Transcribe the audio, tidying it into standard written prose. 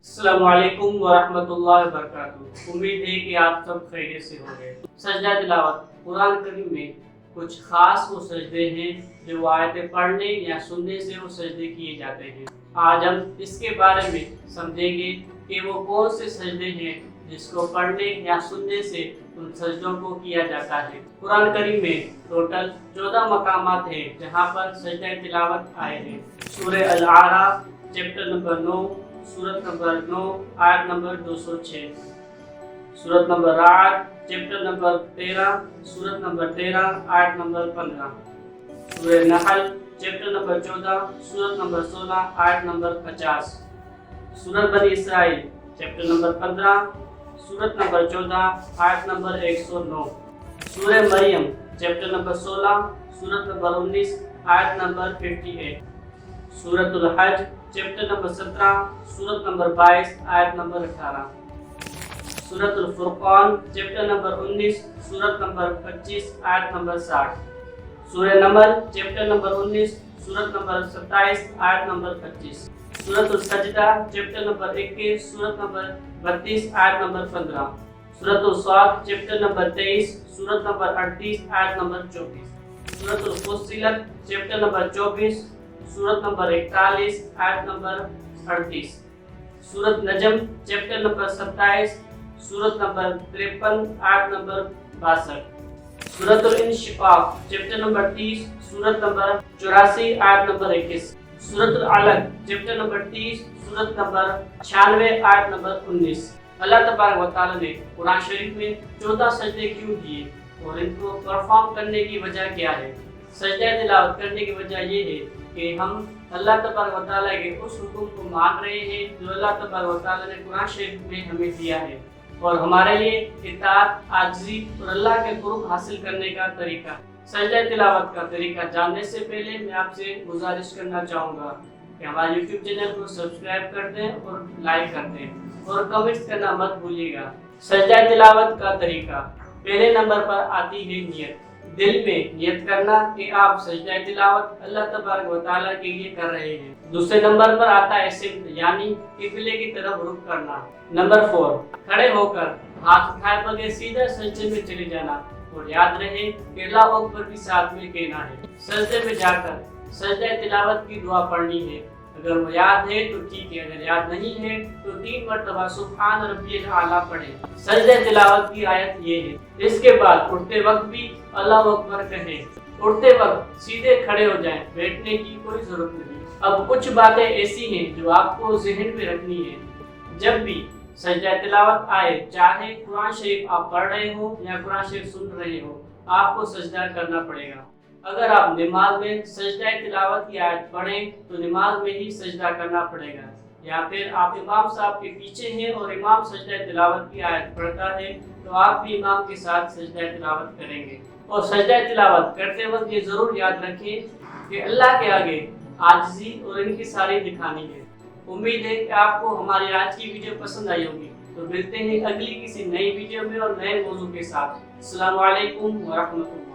अस्सलाम वालेकुम वरहमतुल्लाहि वबरकातुहू। उम्मीद है कि आप सब खैरियत से होंगे। सजदा तिलावत कुरान करीम में कुछ खास वो सजदे हैं जो आयतें पढ़ने या सुनने से वो सजदे किए जाते हैं। आज हम इसके बारे में समझेंगे कि वो कौन से सजदे हैं जिसको पढ़ने या सुनने से उन सजदों को किया जाता है। कुरान करीम में टोटल 14 मकामात हैं जहाँ पर सजदा तिलावत आए हैं। सूरह अल आराफ चैप्टर नंबर 9 सूरत नंबर 9 आयत नंबर 206, सूरत नंबर रात चैप्टर नंबर 13 सूरत नंबर 13 आयत नंबर 15, सूरह नहल चैप्टर नंबर 14 सूरत नंबर 16 आयत नंबर 50, सूरत बनी इसराइल चैप्टर नंबर 15 सूरत नंबर 14 आयत नंबर 109, सूरह मरियम चैप्टर नंबर 16 सूरत नंबर 19 आयत नंबर 58, सूरतुल हज चैप्टर नंबर 17 सूरत नंबर 22 आयत नंबर 18, सूरतुल फुरकान चैप्टर नंबर 19 सूरत नंबर 25 आयत नंबर 60, सूरह नमल चैप्टर नंबर 19 सूरत नंबर 27 आयत नंबर 25, सूरतुल सजदा चैप्टर नंबर 21 सूरत नंबर 32 आयत नंबर 15, सूरतुल स्वाद चैप्टर नंबर 23 सूरत नंबर 38 आयत नंबर 24, सूरतुल फुस्सिलत चैप्टर नंबर 24 सूरत नंबर 41 आयत नंबर 38, सूरत नजम चैप्टर नंबर 27 सूरत नंबर 53 आयत नंबर 62, सूरतुल इंशिकाक चैप्टर नंबर 30 सूरत नंबर 84 आयत नंबर 21, सूरतुल अलग चैप्टर नंबर 30 सूरत नंबर 96 आयत नंबर 19। अल्लाह तबारक व तआला ने कुरान शरीफ में 14 सजदे क्यों दिए और इनको परफॉर्म करने की वजह क्या है। सजदा तिलावत करने की वजह ये है कि हम अल्लाह तबारक व तआला के उस हुक्म को मान रहे हैं जो अल्लाह तबारक व तआला ने कुरान शरीफ में हमें दिया है, और हमारे लिए इताअत, आजिज़ी और अल्लाह के कुर्ब हासिल करने का तरीका। सजदा तिलावत का तरीका जानने से पहले मैं आपसे गुजारिश करना चाहूँगा कि हमारे YouTube चैनल को सब्सक्राइब कर दें और लाइक कर दें और कमेंट्स करना मत भूलिएगा। सजदा तिलावत का तरीका, पहले नंबर पर आती है नियत। दिल में नियत करना कि आप सजदा तिलावत अल्लाह तबारक व तआला के लिए कर रहे हैं। दूसरे नंबर पर आता है सिम्त, यानी किबले की तरफ रुख करना। नंबर 4, खड़े होकर हाथ उठाए बगैर सीधा सजदे में चले जाना, और याद रहे कि अल्लाहु अकबर भी साथ में कहना है। सजदे में जाकर सजदा तिलावत की दुआ पढ़नी है। अगर वो याद है तो ठीक है, अगर याद नहीं है तो 3 मरतबा सुब्हान रब्बियल आला पढ़ें। सजदा तिलावत की आयत ये है। इसके बाद उठते वक्त भी अल्लाहु अकबर कहें। उठते वक्त सीधे खड़े हो जाएं, बैठने की कोई जरूरत नहीं। अब कुछ बातें ऐसी हैं जो आपको ज़हन में रखनी है। जब भी सजदा तिलावत आए, चाहे कुरान शरीफ आप पढ़ रहे हो या कुरान शरीफ सुन रहे हो, आपको सजदा करना पड़ेगा। अगर आप नमाज में सजदा तिलावत की आयत पढ़ें तो नमाज में ही सजदा करना पड़ेगा, या फिर आप इमाम साहब के पीछे हैं और इमाम सजदा तिलावत की आयत पढ़ता है तो आप भी इमाम के साथ सजदा तिलावत करेंगे। और सजदा तिलावत करते वक्त ये ज़रूर याद रखें कि अल्लाह के आगे आजिज़ी और इनकी सारी दिखानी है। उम्मीद है कि आपको हमारी आज की वीडियो पसंद आई होगी। तो मिलते हैं अगली किसी नई वीडियो में और नए मौजू के साथ। अस्सलाम वालेकुम व रहमतुल्लाह।